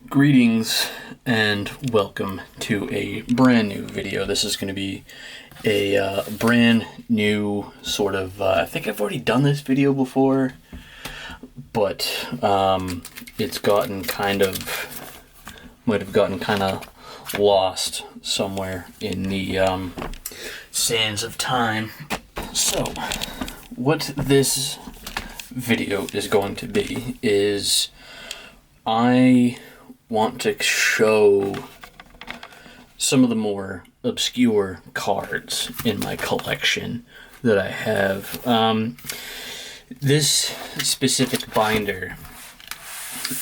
Greetings and welcome to a brand new video. This is going to be a brand new sort of, I think I've already done this video before, but it's gotten might have gotten kind of lost somewhere in the sands of time. So, what this video is going to be is I want to show some of the more obscure cards in my collection that I have. This specific binder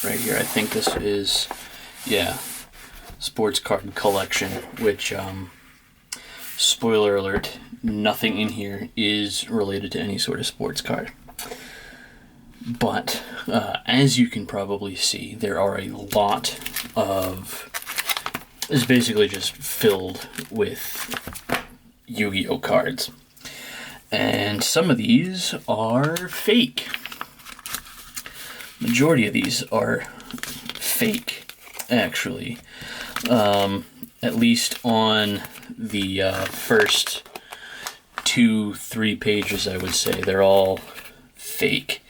right here, I think this is, sports card collection, which, spoiler alert, nothing in here is related to any sort of sports card. But as you can probably see, there are a lot of... It's basically just filled with Yu-Gi-Oh cards. And some of these are fake. Majority of these are fake, actually. At least on the first 2-3 pages, I would say. They're all fake.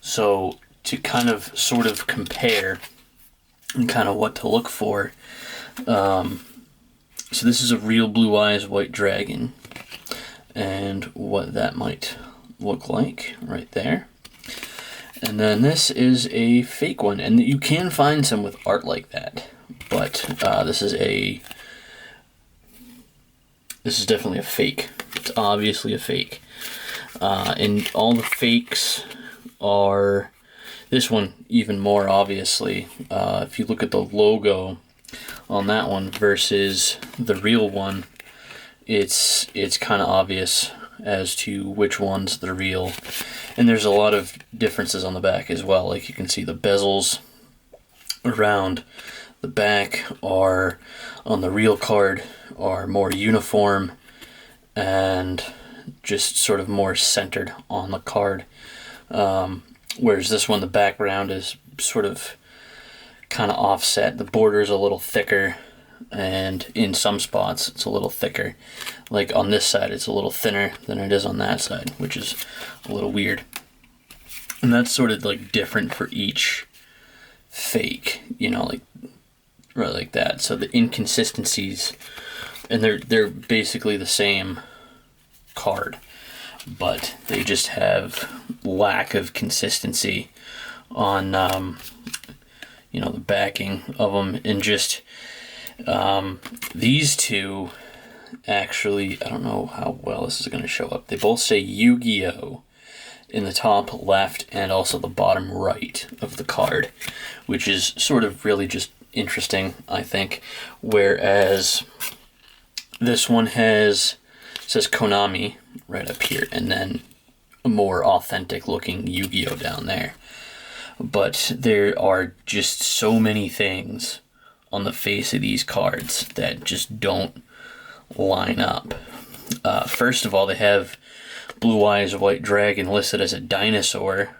So to kind of sort of compare and kind of what to look for, so this is a real Blue Eyes White Dragon, and what that might look like right there. And then this is a fake one, and you can find some with art like that, but this is definitely a fake. It's obviously a fake. And all the fakes are, this one even more obviously. If you look at the logo on that one versus the real one, it's kind of obvious as to which one's the real. And there's a lot of differences on the back as well. Like you can see the bezels around the back are, on the real card, are more uniform and just sort of more centered on the card, whereas this one, the background is sort of kind of offset. The border is a little thicker, and in some spots it's a little thicker. Like on this side it's a little thinner than it is on that side, which is a little weird. And that's sort of like different for each fake, you know, like right like that. So the inconsistencies, and they're basically the same card, but they just have lack of consistency on the backing of them. And just these two, actually, I don't know how well this is going to show up. They both say YuGiOh in the top left and also the bottom right of the card, which is sort of really just interesting, I think. Whereas this one says Konami right up here, and then a more authentic looking Yu-Gi-Oh down there. But there are just so many things on the face of these cards that just don't line up. First of all, they have Blue Eyes White Dragon listed as a dinosaur,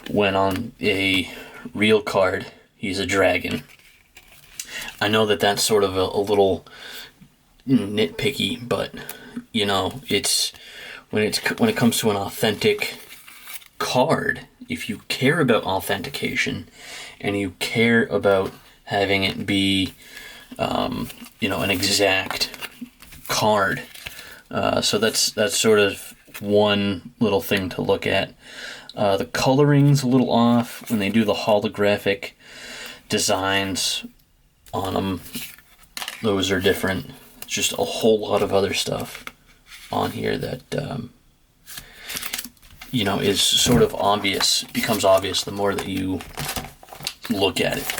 when on a real card he's a dragon. I know that that's sort of a little nitpicky, but you know, it's when it comes to an authentic card, if you care about authentication and you care about having it be an exact card, so that's sort of one little thing to look at. The coloring's a little off when they do the holographic designs on them. Those are different. Just a whole lot of other stuff on here that is sort of obvious, becomes obvious the more that you look at it.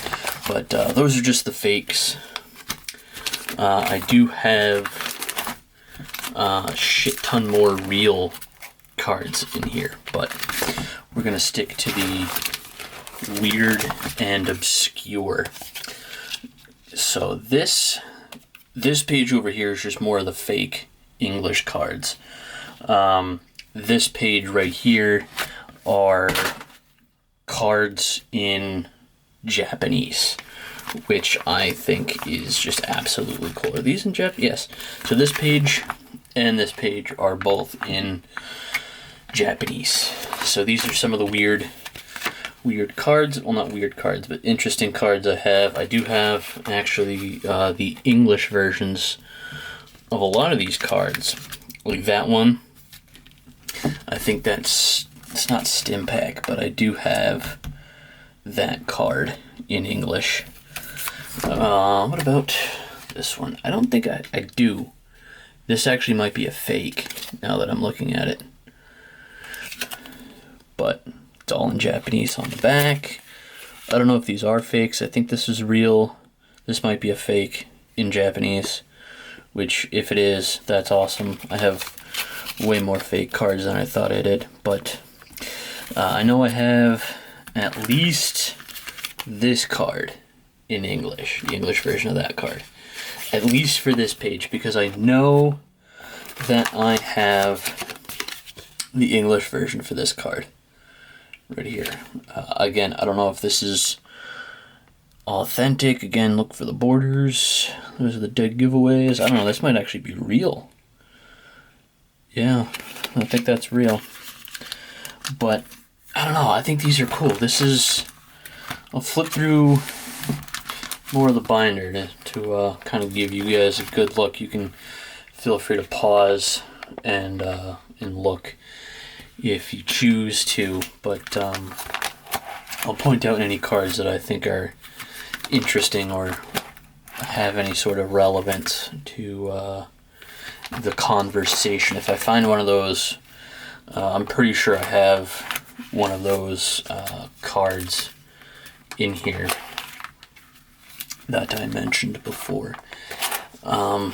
But those are just the fakes. I do have a shit ton more real cards in here, but we're gonna stick to the weird and obscure. So this page over here is just more of the fake English cards. This page right here are cards in Japanese, which I think is just absolutely cool. Are these in Japanese? Yes. So this page and this page are both in Japanese. So these are some of the weird cards. Well, not weird cards, but interesting cards I have. I do have actually the English versions of a lot of these cards. Like that one. I think it's not Stimpack, but I do have that card in English. What about this one? I don't think I do. This actually might be a fake now that I'm looking at it. But it's all in Japanese on the back. I don't know if these are fakes. I think this is real. This might be a fake in Japanese, which if it is, that's awesome. I have way more fake cards than I thought I did, but I know I have at least this card in English, the English version of that card, at least for this page, because I know that I have the English version for this card right here. Again, I don't know if this is authentic. Again, look for the borders. Those are the dead giveaways. I don't know, this might actually be real. Yeah, I think that's real. But I don't know, I think these are cool. I'll flip through more of the binder to kind of give you guys a good look. You can feel free to pause and look if you choose to, but I'll point out any cards that I think are interesting or have any sort of relevance to the conversation. If I find one of those, I'm pretty sure I have one of those cards in here that I mentioned before. I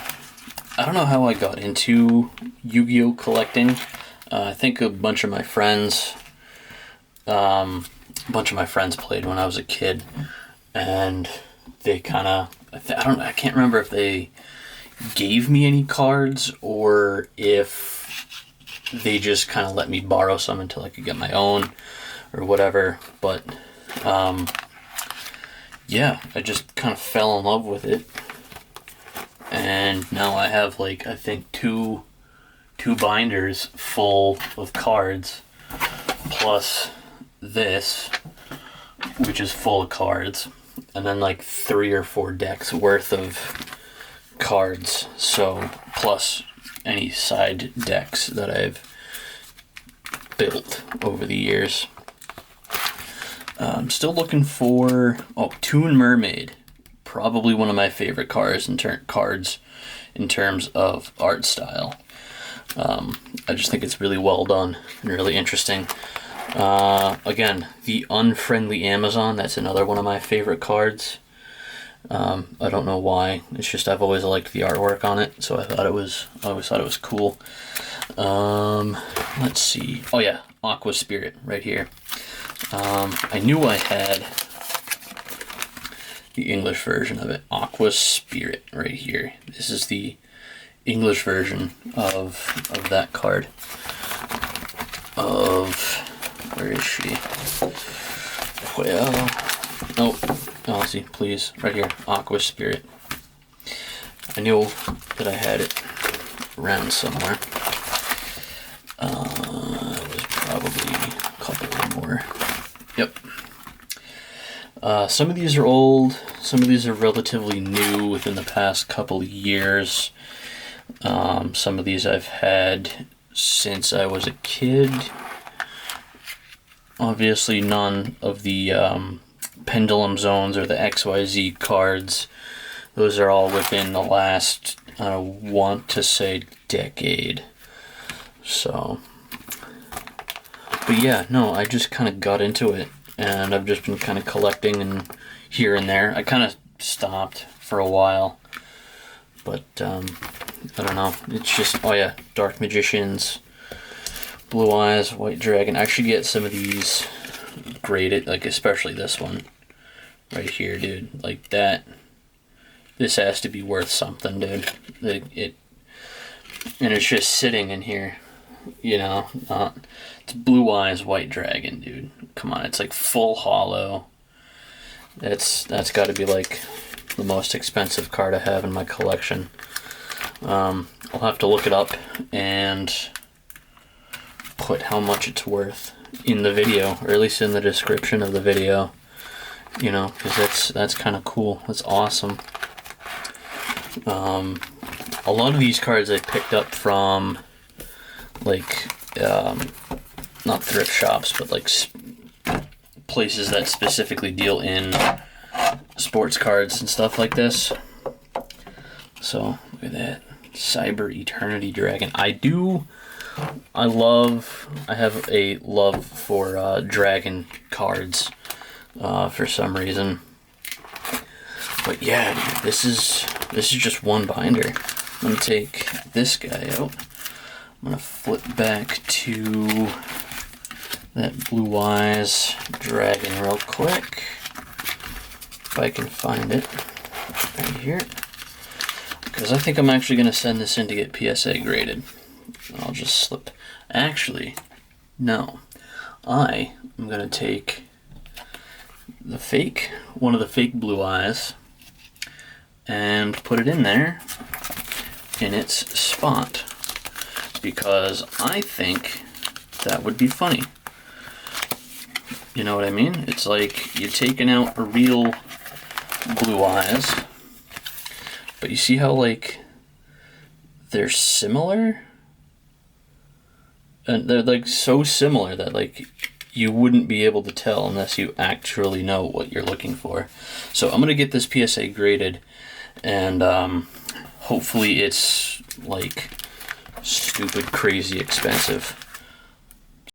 don't know how I got into Yu-Gi-Oh collecting. I think a bunch of my friends played when I was a kid, and they kind of, I can't remember if they gave me any cards or if they just kind of let me borrow some until I could get my own or whatever. But yeah, I just kind of fell in love with it, and now I have like, I think two binders full of cards, plus this, which is full of cards, and then like 3 or 4 decks worth of cards, so plus any side decks that I've built over the years. I'm still looking for Toon Mermaid, probably one of my favorite cards in terms of art style. I just think it's really well done and really interesting. Again, the Unfriendly Amazon, that's another one of my favorite cards. I don't know why. It's just I've always liked the artwork on it, so I always thought it was cool. Let's see. Oh yeah, Aqua Spirit right here. I knew I had the English version of it. Aqua Spirit right here. This is the English version of that card. Where is she? Well, oh, see, please, right here, Aqua Spirit. I knew that I had it around somewhere. It was probably a couple more. Yep. Some of these are old, some of these are relatively new within the past couple of years. Some of these I've had since I was a kid. Obviously none of the Pendulum Zones or the XYZ cards. Those are all within the last, I want to say, decade. So, but yeah, no, I just kind of got into it, and I've just been kind of collecting and here and there. I kind of stopped for a while, but I don't know. It's just, oh yeah, Dark Magicians, Blue Eyes, White Dragon. I should get some of these graded, like especially this one right here, dude. Like that. This has to be worth something, dude. And it's just sitting in here, you know. It's Blue Eyes, White Dragon, dude. Come on, it's like full hollow. That's got to be like the most expensive card I have in my collection. I'll have to look it up and put how much it's worth in the video, or at least in the description of the video. You know, because that's kind of cool. That's awesome. A lot of these cards I picked up from like not thrift shops, but like places that specifically deal in sports cards and stuff like this. So look at that Cyber Eternity Dragon. I have a love for dragon cards for some reason. But yeah, dude, this is just one binder. I'm gonna take this guy out. I'm gonna flip back to that Blue Eyes Dragon real quick, if I can find it right here, because I think I'm actually gonna send this in to get PSA graded. I'll just slip. Actually, no. I am gonna take one of the fake Blue Eyes, and put it in there in its spot, because I think that would be funny. You know what I mean? It's like you're taking out a real Blue Eyes, but you see how like they're similar? And they're like so similar that like you wouldn't be able to tell unless you actually know what you're looking for. So I'm gonna get this PSA graded, and hopefully it's like stupid crazy expensive.